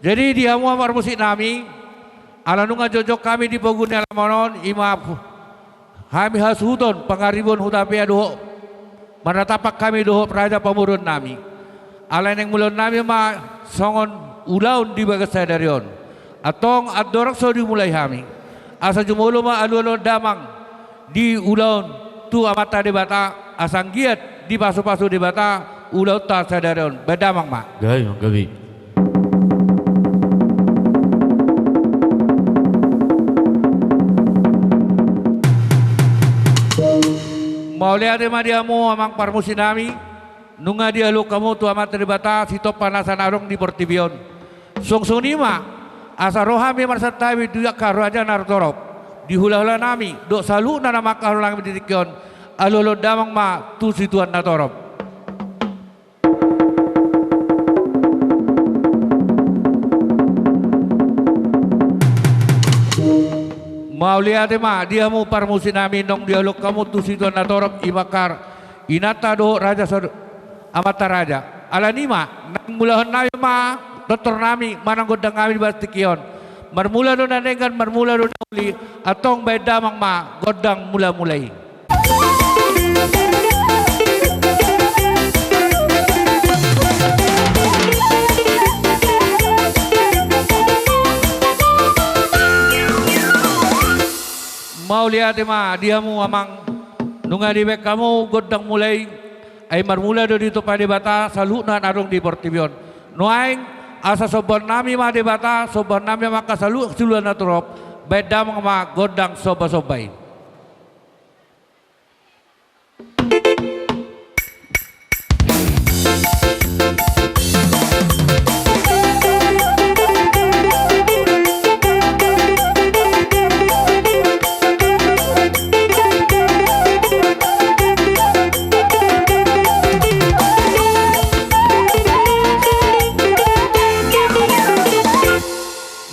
Jadi dia mau musik nami, alanunga jojok kami di Pogunya Lamanon, imap kami hasuton pengaribun hutapia doho, menatapak kami doho praja pemurun nami. Alan yang mulon nami ma songon ulaun di bagas sadarion, atong adorak so dimulai kami. Asa jumulo ma alulo damang di ulaun tu amata di bata, asang giat di pasu-pasu di bata, ulaun ta sadarion, bedamang ma. Gabi. Mau lihat dia mo amang parmusin nami, nunga dia lu kamu tu amat teribata sitop panasan arong di Portibion. Song nima asa rohami marsatawi duyak karo aja nartorop di hula-hula nami dok salu nana makar lang ditikion alolo damang ma tu situan natorop. Mau lihat dia mau parmusin nami nong dialog kamu tu situan natorop ibakar inata do raja amata raja alanima nang mulahan nami ma dokter nami manang godang kami di Bastikion marmula do nanengan marmula do uli atong beda mang ma godang mula-mulai. Mau lihat dia mu amang nunga di bek kamu godang mulai ay marmula do dito pa di bata salunan arong di Portibion. Nuaing asa sobon nami ma di bata sobon nami maka salu suluan na turop beda mga godang soba-sobay.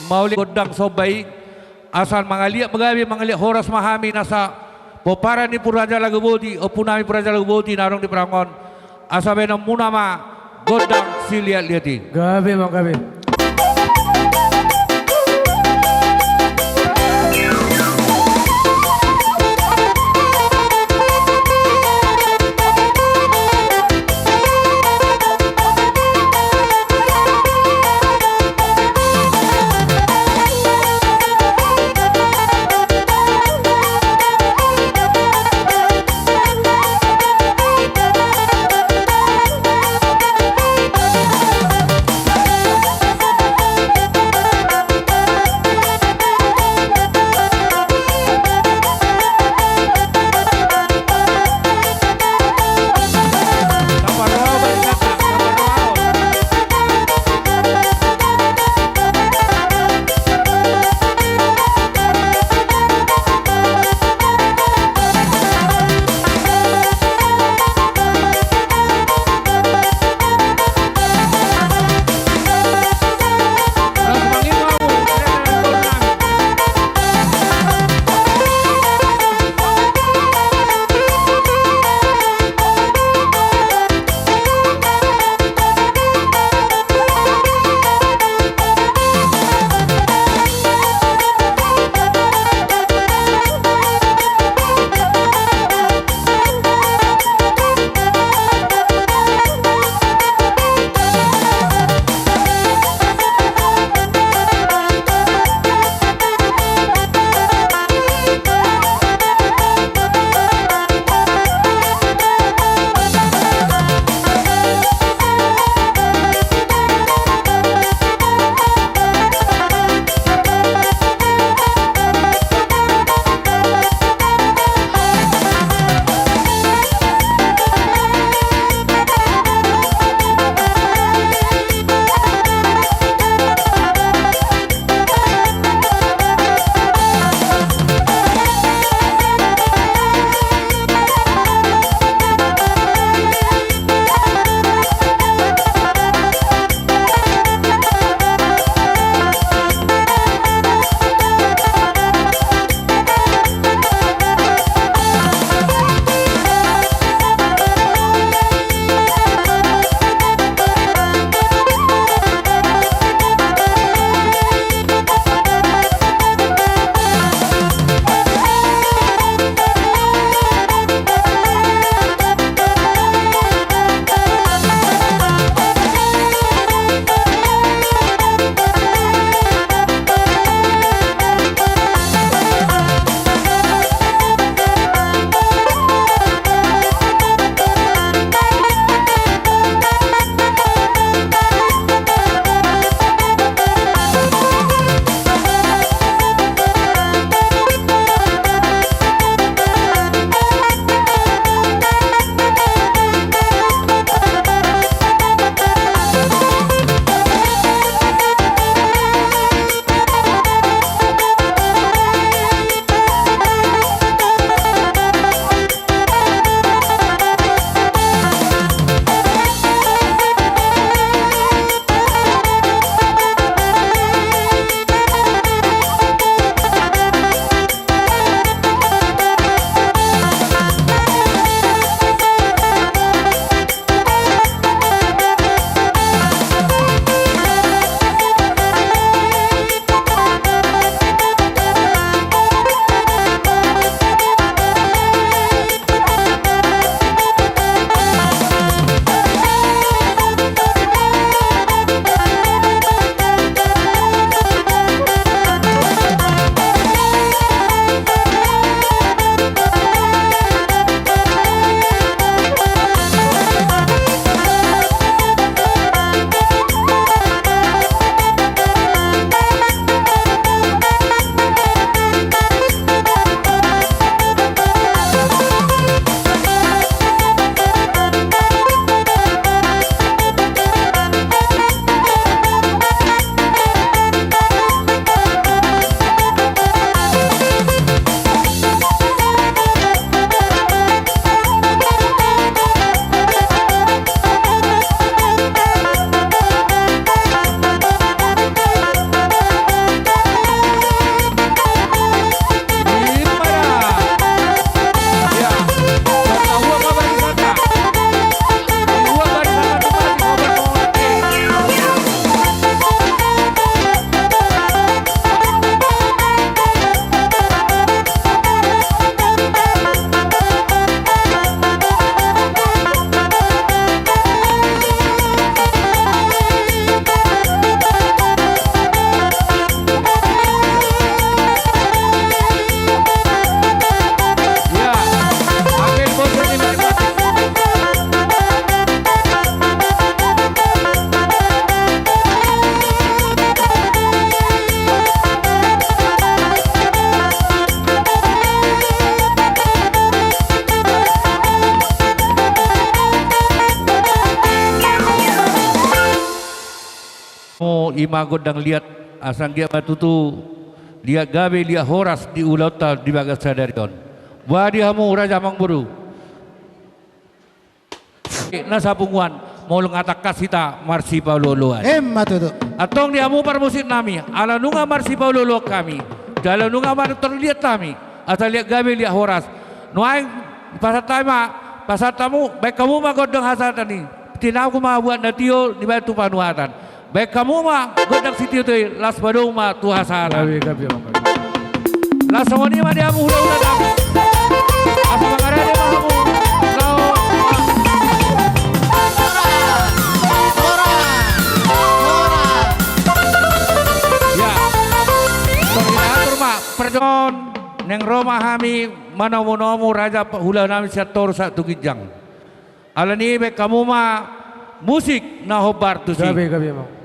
Mauli godang sobay asal mangalia magabi mangalia horas mahami nasa popara ni puraja lagu boti o punami puraja lagu boti narong di Prangon asabe na muna ma godang siliat liati Gabi mang gabi. Oh imagod dang lihat asang dia batutu lihat gabe lihat horas di ulauta di bagas sadarion. Wadi hamu raja mangburu. Nasa punguan mau ngatak kasita marsi paululuan. Matutu. Atong di hamu parmusit nami ala nunga marsi paululu kami. Jalan nunga mar terlihat kami. Asal lihat gabe lihat horas. Nuaing pasat tamu baik kamu mah godong hasatan ni. Tinau ku mah buat natio di batu panuatan. Baik kamu mah godang sitio tu las badung mah tu hasatan. Las sawani mah dia ulah dah. Asa mangara dia mah kamu. Ya. Sorry mah perjon neng Roma kami manamu raja hula nami sator satu kijang. Alani baik kamu mah musik na hobar tu sih. Gabi mau.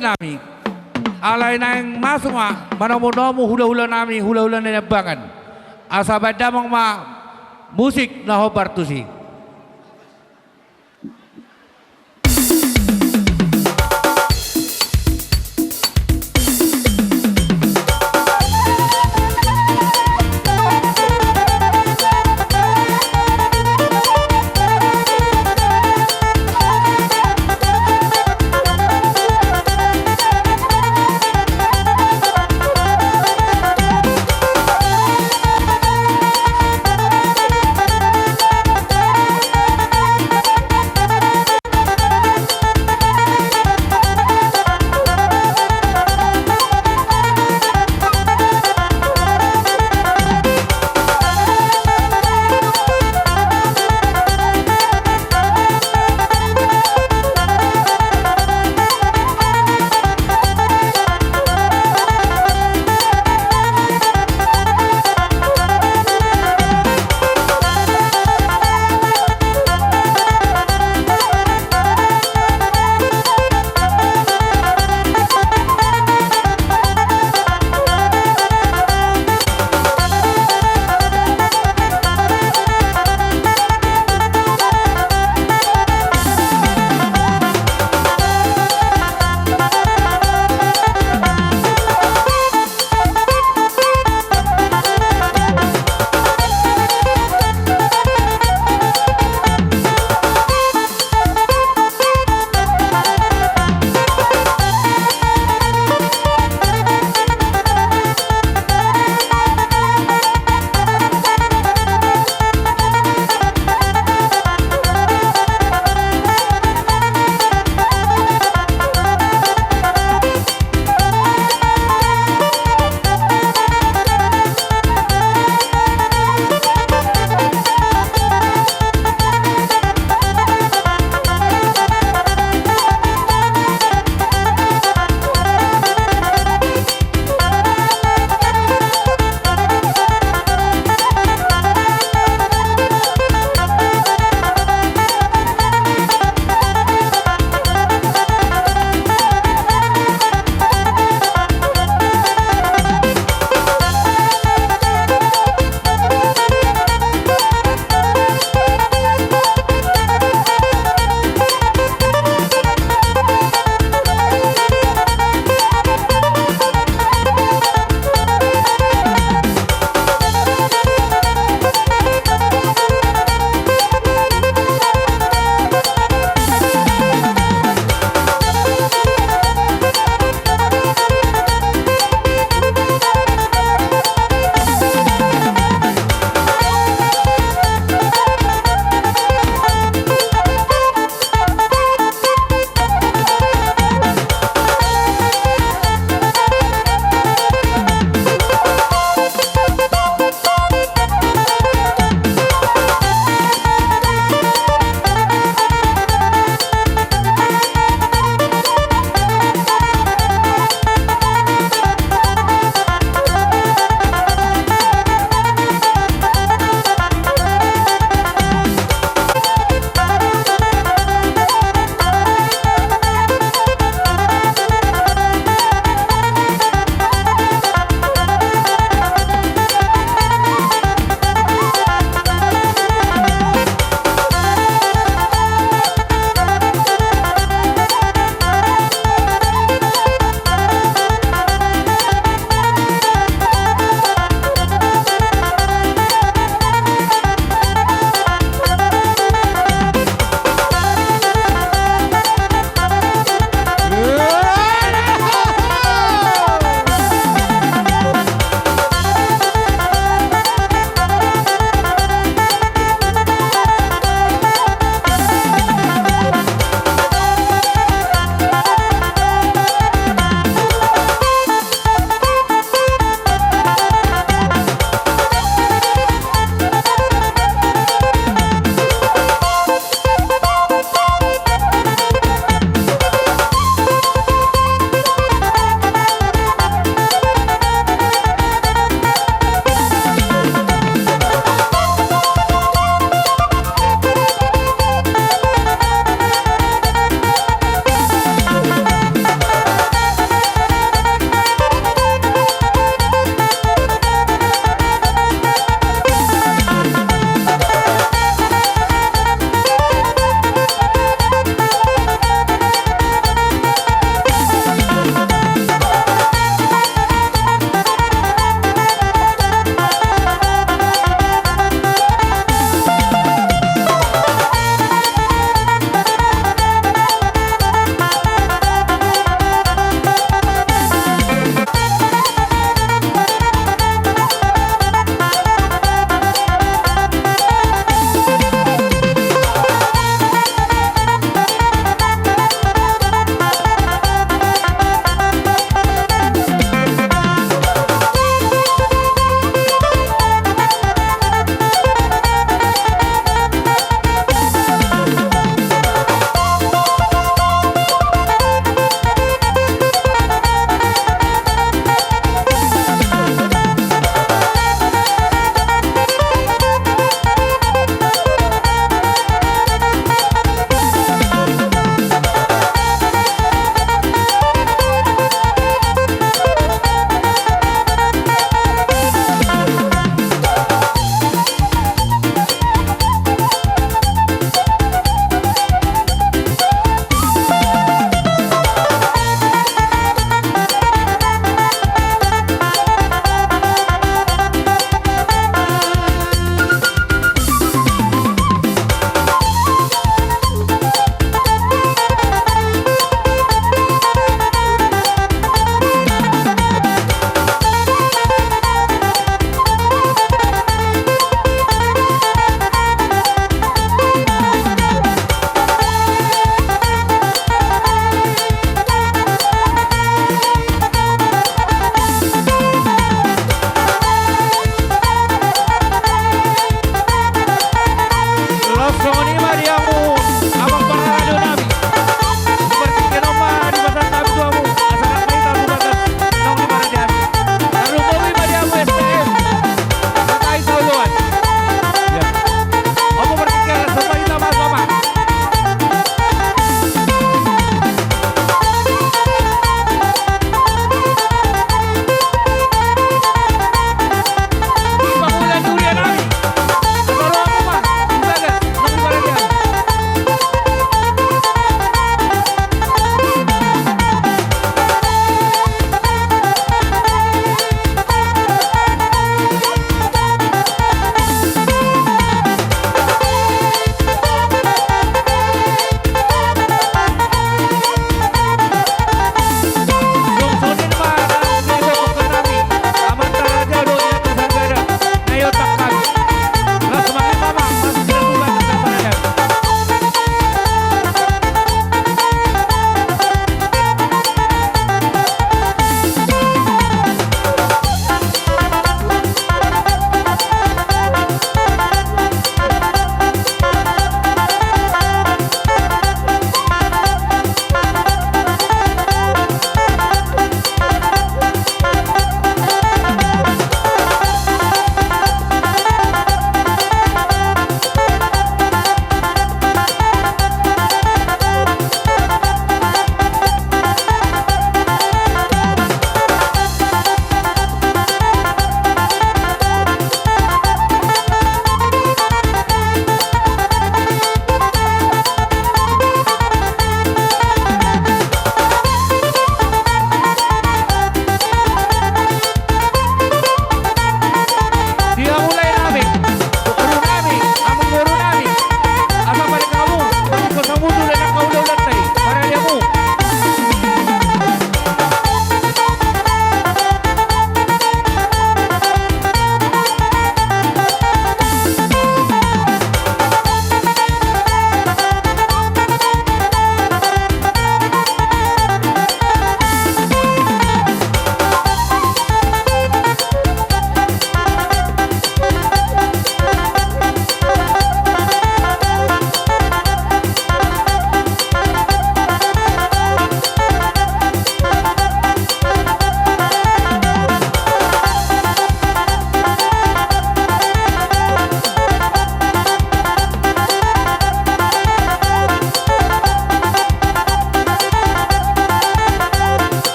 nami alay nang masuma manamonomo hula-hula nami hula-hula na nabangan asabay damang musik na hobartusi.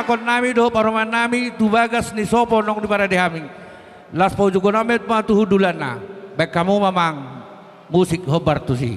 kon nami do paroman nami tu bagas ni sopo nong di para dehami. Las po jugo namet ma tu hudulana. Baik kamu mamang musik hobar tu si.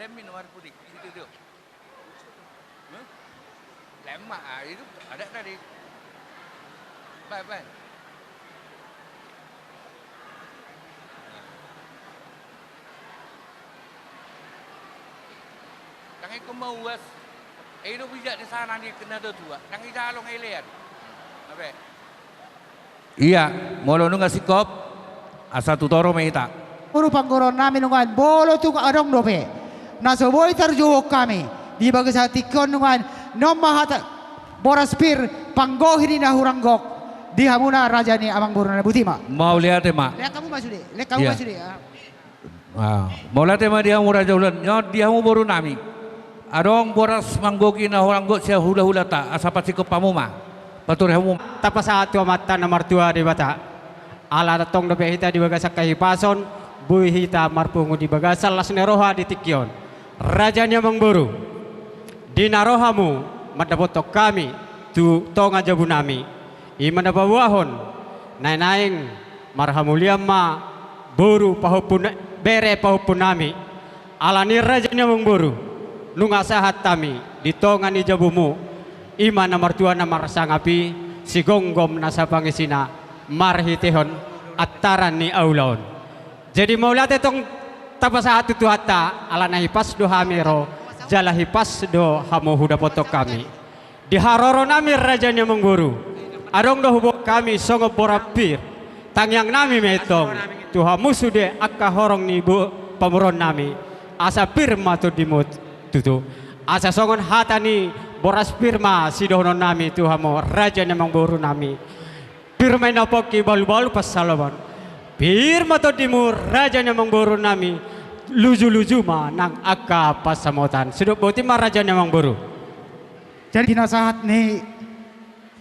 Lem minum air putih itu. Lem mah itu ada tadi. Baik. Tangi kemauas. Itu bisa di sana di kena tua. Tangi jalong elian. Apa? Iya, molo nu ngasih kop asa tutoro meita. Puro panggoron namin nungan bolo tung adong dope. Nasoboy tarjuhok kami. Di bagas hati kon nungan nomahata boraspir panggohini na huranggok. Di hamuna raja ni amang buruna butima. Mau lihat ema. Lihat kamu masudi. Lihat kamu masudi. Mau lihat ema dia mu raja ulan. Nyot dia mu boru nami. Adong boras manggoki na huranggok sia hula ta asapat si pamuma. Patur hamu. Tapos sa ato mata na martua di bata. Ala datong dope hita di bagasak kahipason. Buhi hita marpungu di bagasal las neroha di tikyon. Rajanya mengburu. Di narohamu madabotok kami tu tonga jabu nami. Iman bawahon naing marhamuliam ma buru pahupun bere pahupun nami. Alani rajanya mengburu. Nunga sahat tami di tonga ni jabumu. Iman na martua na marasangapi si gonggom nasa pangisina marhitihon attaran ni aulon. Jadi maulat itong tapasahat itu hatta ala nahipas do hamiro jala hipas do hamu huda potok kami. Di haroro nami rajanya mengguru. Adong dah hubuk kami songo borapir. Tangyang nami metong. Tuhan musuh de akka horong ni bu pamuron nami. Asa pirma tu dimut tutu. Asa songon hatani boras pirma sidohon nami Tuhan mo rajanya mengguru nami. Pirma napoki balu-balu pas salaman. Pirma tu dimur rajanya mengguru nami. Luju-luju ma nang akka pas samotan. Sidok boti ma rajanya mengguru. Jadi nasahat ni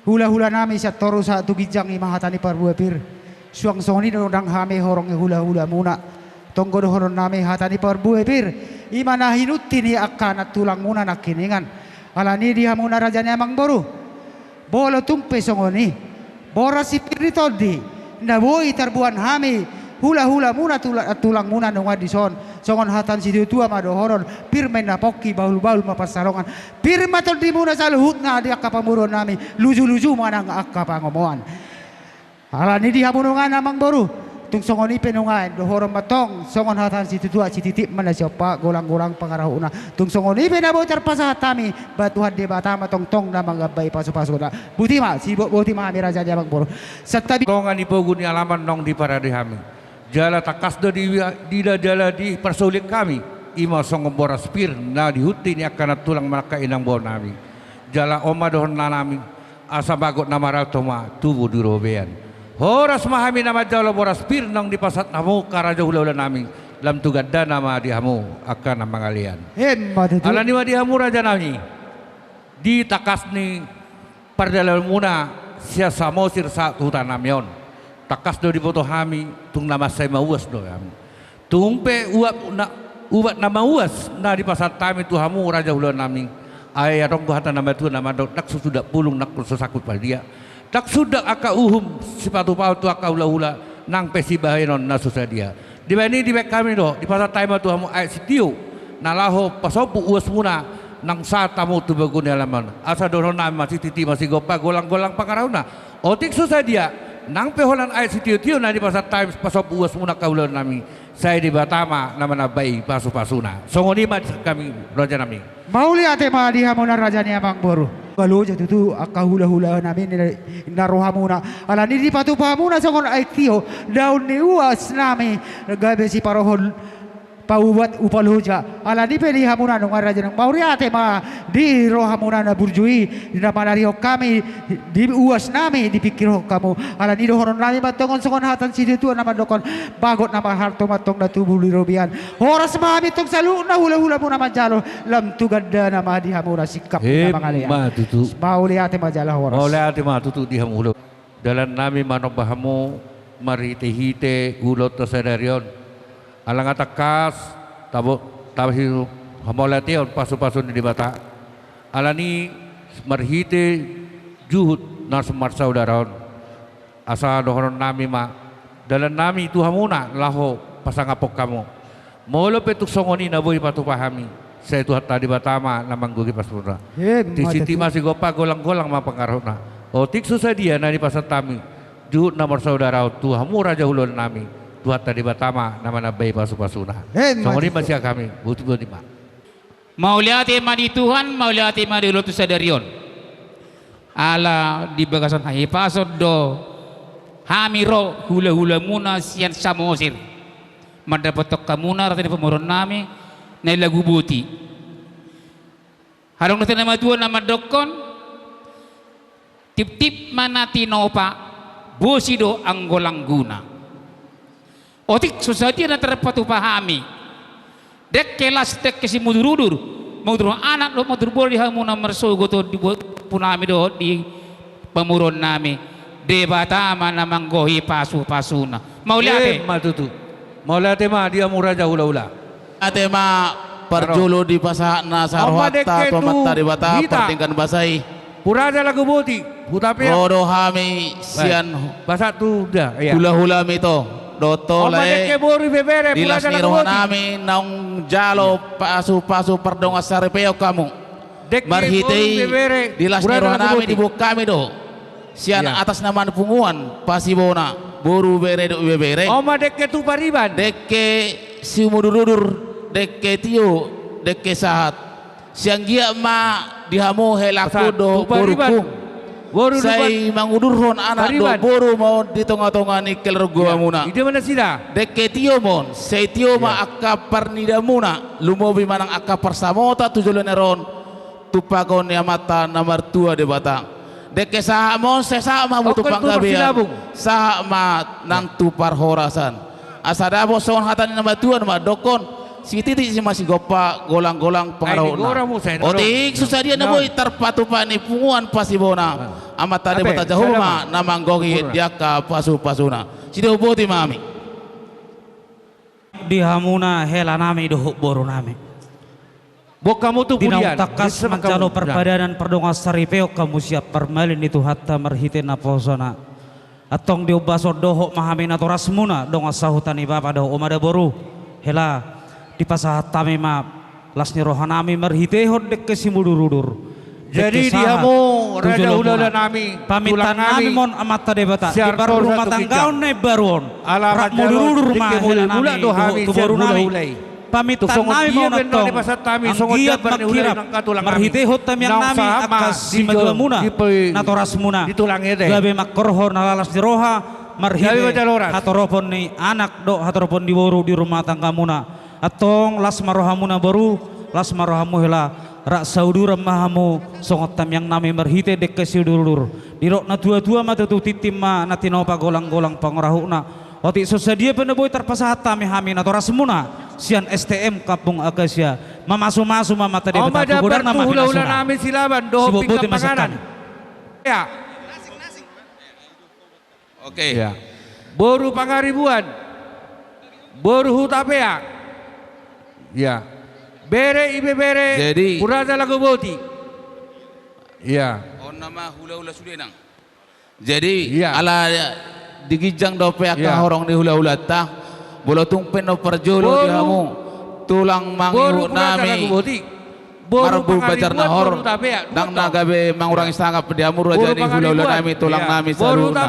hula-hula nami sa toru sa tugijang imahatani parbuapir. Suang soni dang hame horong hula-hula muna. Tonggo dohoron nami hatani parbuapir. Imana hinuti ni akan at tulang muna nakiningan. Alani dia muna rajanya emang boru. Bolo tumpe songoni. Bora si piritodi. Naboi tarbuan hami. Hula-hula muna tulang muna nung adison. Songon hatan si tua madohoron. Pirmen na poki baul-baul mapasalongan. Pirma tol di muna sa luhut nga di akapamuron nami. Luju-luju mana nga akapangomoan. Alani di hamunungan namang boru. Tung songon ipenungan dohoron matong. Songon hatan si tua si titip mana siapa golang-golang pangarahuna. Tung songon ipenabo terpasahat kami. Batuhan di batama tong-tong na mga gabay paso-paso na. Butima si Butima kami raja jamang boru. Sa tabi Tongan ipogun ni alaman nong di paradihami. Jala takasdo di jala di persulit kami. Ima song boras pir na dihuti ni akan tulang maka inang bon nami. Jala oma dohon na nami asa bagot na maral toma tubuh di robean. Horas mahami nama jala boras pir nang di pasat namu karaja hula-hula nami. Lam tugadda nama dihamu akan na mangalian. Ala ni dihamu raja nami. Di takas ni pardalal muna siya samosir sa hutan namyon. Takas do di foto hami tung nama saya mauas do kami. Tungpe ubat nama uas na di pasar tami tu hamu raja ulah nami. Ay arong hata nama tu nama do tak sudah pulung nak sesakut pada dia. Tak sudah aka uhum sepatu pau tu aka ulah nang pesi bahenon na susah dia. Di bani di bek kami do di pasar tami tu hamu ay sitiu na laho pasopu uas muna nang sa tamu tu bagun alaman. Asa donon nami masih titi masih gopa golang-golang pangarauna. Otik susah dia. Nang peholan ayat sitiu-tiu na di pasar times pasop uas muna kaulan nami. Saya di Batama nama nabai pasu-pasuna. Songoni mat kami raja nami. Mauli ate ma di hamuna raja ni amang boru. Balu jatuh tu akahula-hula nami naroha muna. Ala ni di patu pahamuna songon aitio daun ni uas nami gabe si parohon paubat upalhuja. Ala ni peli hamuna nung raja nang mauli ate ma di roha muna na burjui di nama nario kami di uas nami dipikir kamu. Ala ni dohoron nami matongon songon hatan si tu nama dokon bagot nama harto matong na tubuh lirobian. Horas mami tong salu na hula-hula muna majalo lam tuganda nama di hamuna sikap na mangalian. Tutu. Mauli ate majalah horas. Mauli ate ma tutu di hamulo. Dalan nami manobahamu marite-hite ulot to sedarion. Alang atakas tabo hiru hamolation pasu-pasu di bata. Alani marhite juhud nas marsa udaron. Asa dohoron nami ma dalan nami itu hamuna laho pasangapok kamu. Molo petuk songoni na boy patu pahami. Saya itu tadi batama namang gugi pasura. Di siti masih gopa golang-golang ma pangarona. O tik susah dia na di pasar tami. Juhud na marsa udaron tu hamu raja ulun nami. Tuhan tadi batama nama nabai pasu-pasuna. Songoni masih kami butuh lima. Mauliati madi Tuhan, mauliati madi lotus sadarion. Ala di bagasan haipasod do hamiro hula-hula muna sian samosir. Madapotok kamuna rata di pemoron nami na lagu buti. Harong natin nama Tuhan nama dokon tip-tip manati nopa bosido anggolang guna. Otik susah-dia na terpatu pahami. Dek kelas dek kesi mudur-udur. Mudur anak lo mudur bol di hamuna mersogo to di punami do di pemuron nami. Debatama namang gohi pasu-pasuna. Mauliate. Matutu. Mauliate ma dia muraja hula-hula. Ate ma perjulu di pasah nasar hatta pemata di bata pertingkan basai. Puraja lagu buti. Hutapia. Bodo hami sian Basa tu dah. hula-hula mito. Doto le dilas niruhan nami naung jalo pasu-pasu perdonga saripeo kamu marhitei dilas niruhan nami di buk kami do sian atas nama punguan pasibona boru bere do bere oma dekke tu pariban dekke si mudurudur dekke tio dekke sahat siang gia ma dihamu helaku do boruku Boru sai mangudurhon anak do boru mau di tengah-tengah nikel rego muna Ide mana sida? deke tio mon sai tio ma akka parnida muna lumobi manang akka parsamota tujuleneron tupagon ya mata nomor 2 de bata deke saha mon sesa ma butuh panggabean saha ma nang tupar horasan asada boson hatan nomor 2 ma dokon si titik si masih gopa golang-golang pengaruh otik susah dia naboy terpatupa ni punguan pasibona amat tadi bata jauh ma namanggogi dia ka pasu-pasuna sido boti mami dihamuna hela nami dohuk boru nami kamu tuh dinau takas mancalo perbadanan perdonga saripeo kamu siap permalin itu hatta merhite naposona atong diobaso dohuk mahamina torasmuna donga sahutani bapa dohuk omada boru hela di pasahat tami ma lasni rohanami merhite hodek kesimudurur jadi diamu raja ulala nami pamitan nami mon amata debata di baru rumah tangga ne baruon rak mudurur ma hela nami tu baru nami pamitan nami mon atong anggiat makirap merhite hot tam yang nami akas si magelamuna natorasmuna gabe makkorhor nalalas di roha merhite hatoropon ni anak do hatoropon di boru di rumah tangga muna atong las marohamuna baru las marohamu hela rak saudura mahamu songot tam yang nami merhite dek kesidulur dirok na tua-tua mata tu titim ma natinopa golang-golang pangorahuna otik sosadia peneboy terpasahat tami hamin atau rasmuna sian STM Kampung Akasia mamasu-masu mamata de betul godar nama hula-hula nami silaban doh pinggang panganan ya oke ya boru pangaribuan boru hutapea ya bere ibe bere jadi puraja lagu boti ya on nama hula-hula sudenang jadi ala digijang dope aka horong di hula-hula ta bolotung peno perjolo dihamu tulang mangihu nami marbu bajar nahor dang nagabe mangurang istangap dihamu raja di hula-hula nami tulang nami saruna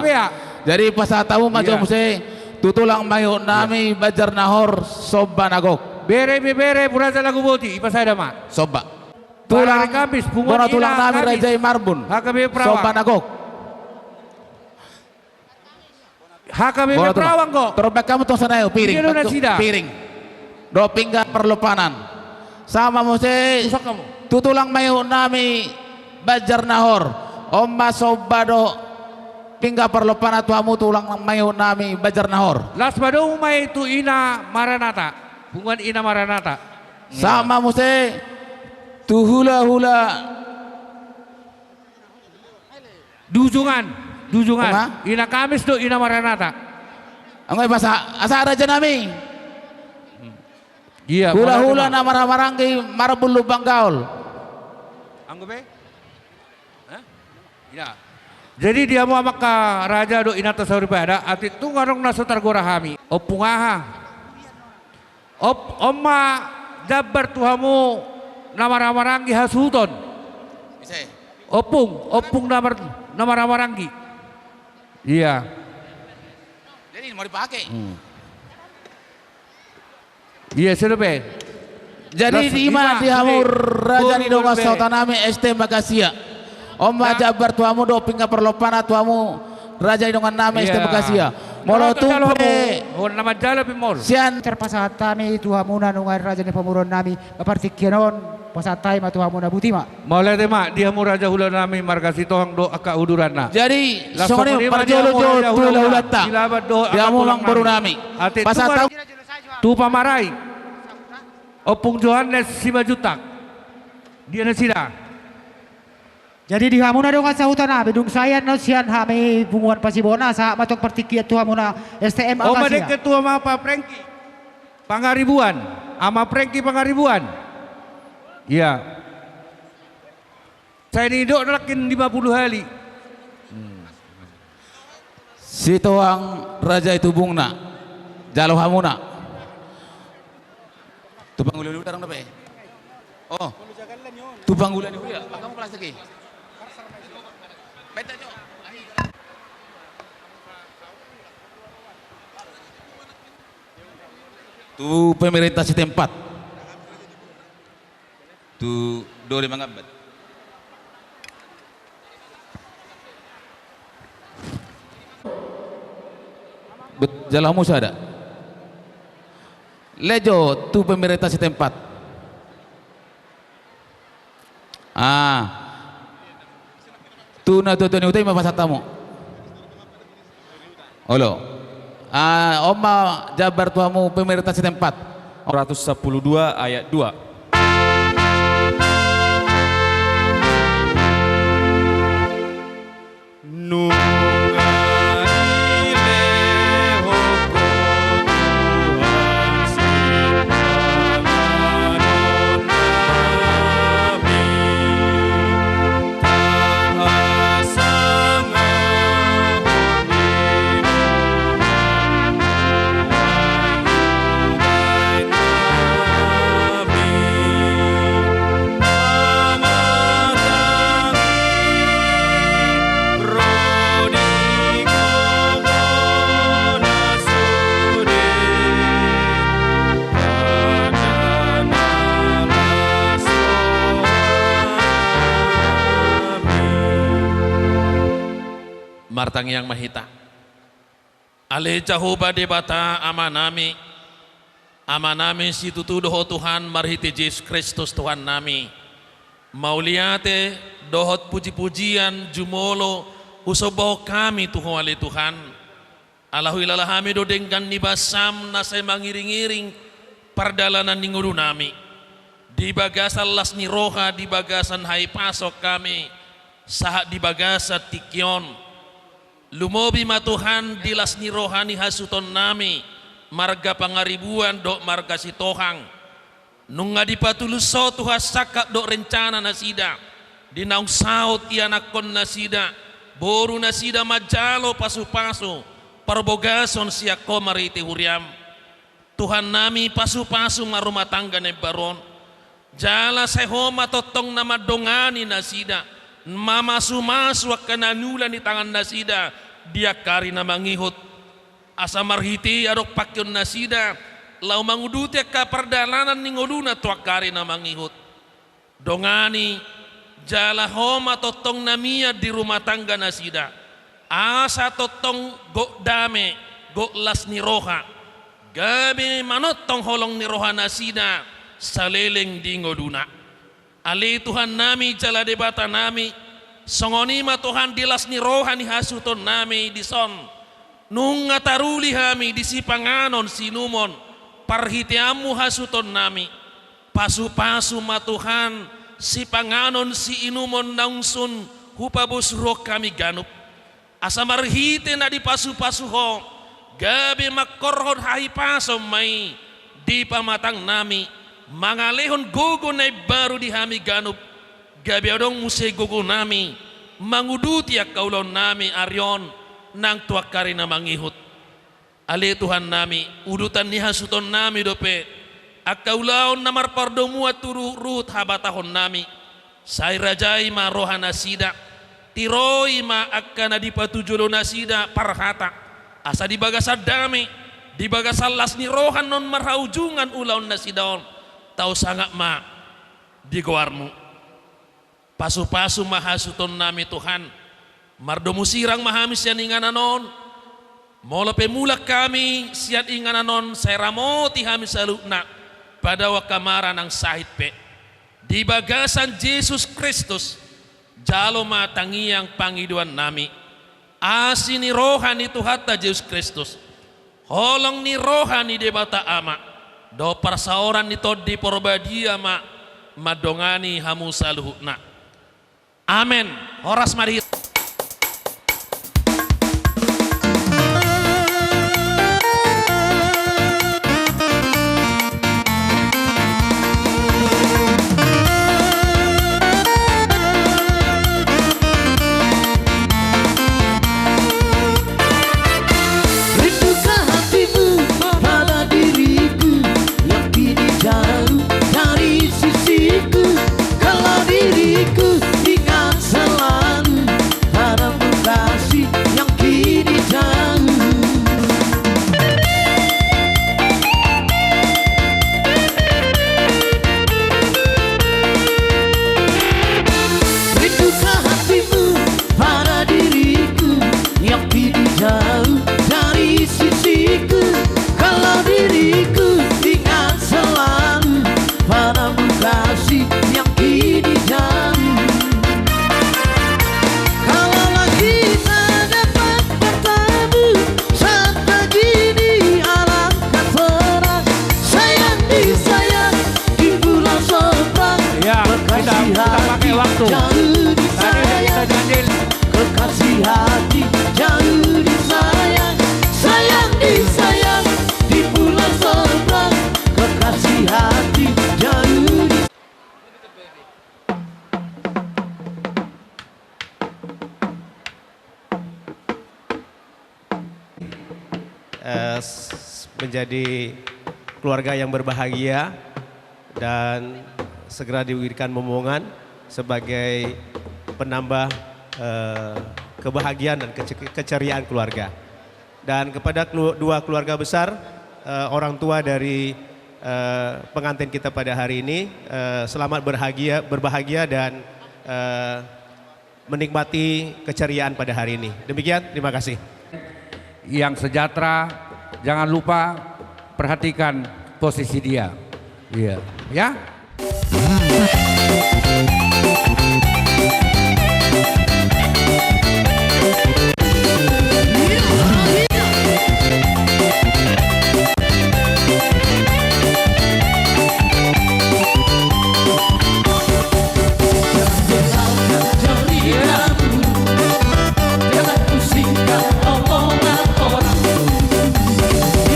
jadi pas tahu macam muse tutulang mangihu nami bajar nahor soba nagok bere puraja lagu boti ipasada ma soba tulang kamis bunga tulang nami raja marbun soba nagok HKBP Perawang kok terobek kamu tuh sana piring do pinggan perlupanan sama muse tutulang mayu nami bajar nahor omma soba do pingga perlupanan tuamu tulang mayu nami bajar nahor las badung may tu ina maranata bungan ina maranata sama muse tu hula-hula dujungan ina kamis tu ina maranata angay basa asa raja nami iya hula-hula na maranggi marbul lubang gaul anggope ya jadi dia mau maka raja do ina tasawripada ati tu ngarong naso targorahami opungaha omma jabar tuhamu namaramaranggi hasuton opung namaramaranggi iya jadi mau dipakai iya sudah jadi di mana dihamur raja di donga sautanami ST Makasia omma jabar tuamu do pingga perlopana tuamu raja di donga nami ST Makasia molo tumpe nama jalo pimol sian terpasahat tami tuhamuna nungan raja ni pamuron nami papartikyanon pasatai ma tuhamuna butima boleh deh mak dia mu raja hula nami margasi tohang do aka uduran na jadi sone parjolo jo hula ta dia mu lang baru nami pasatau tu pamarai opung Johannes Simajutak dia na sila jadi di hamuna dong sahutan na bidung sayan no sian hami bunguan pasibona sa matok partikiat tu hamuna STM Akasia. Madek ketua ma pa Prengki Pangaribuan ama Prengki Pangaribuan. Iya. Saya ni dok nalakin 50 hari. Si toang raja itu bungna jalo hamuna. Tu pangulan dulu tarang dapat. Oh. Tu pangulan dulu ya. Kamu kelas lagi. Tu pemerintah setempat Tu dole mangabat. Jalan Musa ada. Lejo tu pemerintah setempat. Tu na tu ni utai mapasat tamu. Olo. Oma jabar tuamu pemerintah setempat. 112 ayat 2. Martang yang mahita ale Jehovah debata amanami si tutudoho Tuhan marhiti Yesus Kristus Tuhan nami mauliate dohot puji-pujian jumolo usoboh kami Tuhan ale Tuhan Allahu ilalahami do denggan nibasam na say mangiring-iring pardalanan ningudu nami di bagasan las ni roha di bagasan hai pasok kami sahat di bagasan tikyon lumobi matuhan dilas ni rohani hasuton nami marga pangaribuan dok marga sitohang nunga dipatuluso tuha sakap dok rencana nasida dinaung saut ianakon nasida boru nasida majalo pasu-pasu parbogason siako mariti huriam Tuhan nami pasu-pasu marumah tangga nebaron jala sehoma totong nama dongani nasida mama sumas wakananulan di tangan nasida dia kari na mangihut asa marhiti adok pakyon nasida lau manguduti ka perdalanan ningoduna tuak kari na mangihut dongani jala homa totong namia di rumah tangga nasida asa totong go dame go las ni roha gabi manotong holong ni roha nasida saleleng di ngoduna ali Tuhan nami jala debata nami songonima Tuhan dilas ni rohani hasuton nami dison nung ngataruli hami disipanganon sinumon parhitiamu hasuton nami pasu-pasu ma Tuhan si panganon si inumon naungsun hupabus roh kami ganup asa marhite na di pasu-pasu ho gabi makorhon hai pasom mai di pamatang nami mangalehon gogo na baru di hami ganup gabi odong musay gogo nami manguduti ak kaulon nami aryon nang tuakari na mangihut ali Tuhan nami udutan ni hasuton nami dope ak kaulaon na marpardomu at tururut habatahon nami say rajay ma roha nasida tiroy ma akka na dipatujulo nasida parhata asa dibagasad dami dibagasal las ni rohan non marhaujungan ulaon nasidaon tau sangat ma di goarmu pasu-pasu mahasuton nami Tuhan mardomu sirang mahamis yan ingananon molo pemulak kami siat ingananon seramoti hamis salukna pada wakamara ng sahit pe di bagasan Jesus Kristus jalo matangiyang pangiduan nami asini rohani Tuhan ta Jesus Kristus holong ni rohani debata ama do parsaoran nito di porbadia ma madongani hamu saluhna amen horas mari Kalau diriku ingat selalu waktu. Tadi kita janjil kekasih hati, jangan disayang, sayang disayang di pulau seberang. Kekasih hati, jangan menjadi keluarga yang berbahagia dan segera diberikan momongan sebagai penambah kebahagiaan dan keceriaan keluarga. Dan kepada dua keluarga besar, orang tua dari pengantin kita pada hari ini, selamat berbahagia dan menikmati keceriaan pada hari ini. Demikian, terima kasih. Yang sejahtera, jangan lupa perhatikan posisi dia. Iya, ya.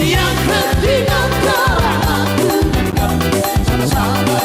yang penting antara aku dan kamu sama-sama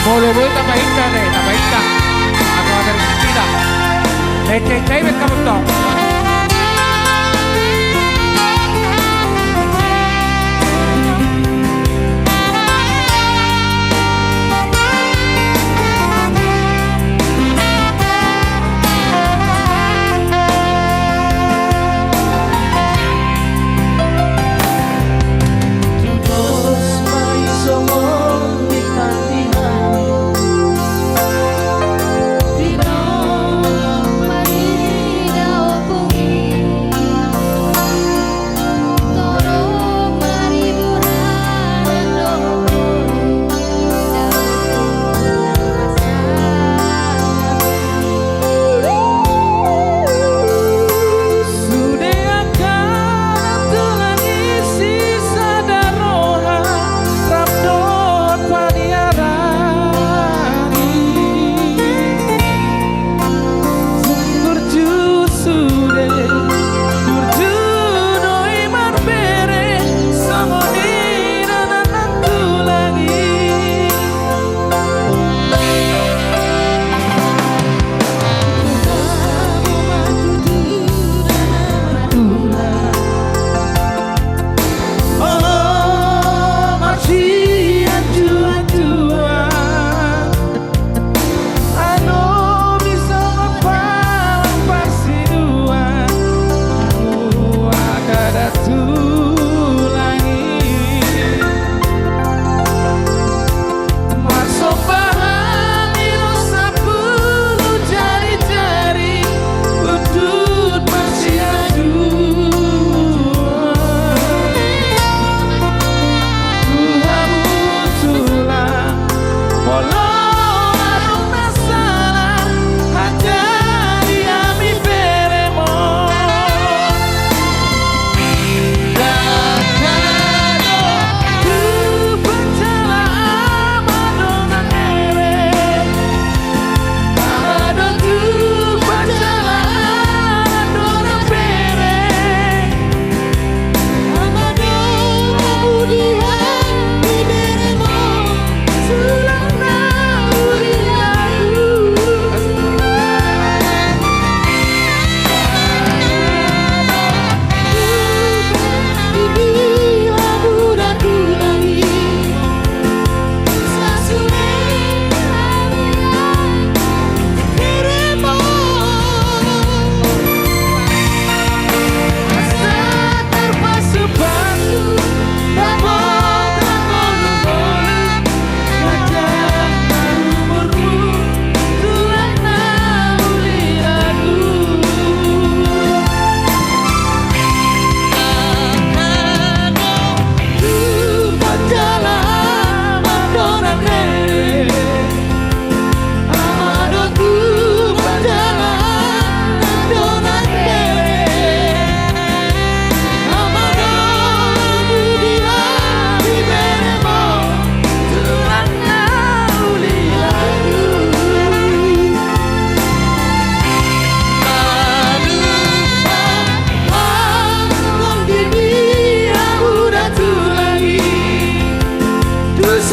Muluboy tapahinta deh, tapahinta. Ako ada kita. Leceh bet kamu tong. Di dalam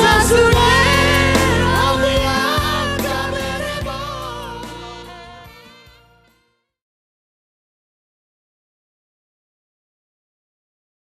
Kita sudah